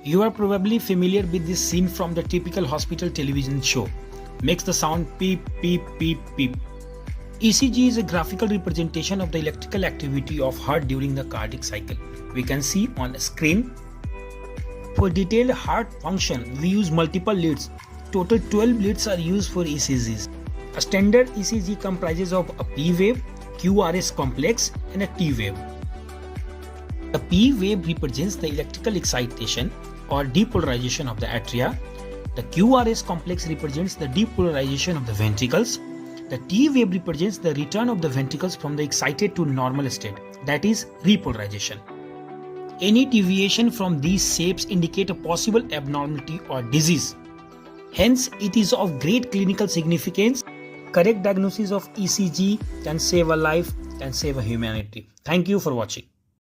You are probably familiar with this scene from the typical hospital television show. Makes the sound peep, peep, peep, peep. ECG is a graphical representation of the electrical activity of heart during the cardiac cycle. We can see on the screen. For detailed heart function, we use multiple leads. Total 12 leads are used for ECGs. A standard ECG comprises of a P wave, QRS complex and a T wave. The P wave represents the electrical excitation or depolarization of the atria. The QRS complex represents the depolarization of the ventricles. The T wave represents the return of the ventricles from the excited to normal state, that is repolarization. Any deviation from these shapes indicate a possible abnormality or disease. Hence, it is of great clinical significance. Correct diagnosis of ECG can save a life, can save a humanity. Thank you for watching.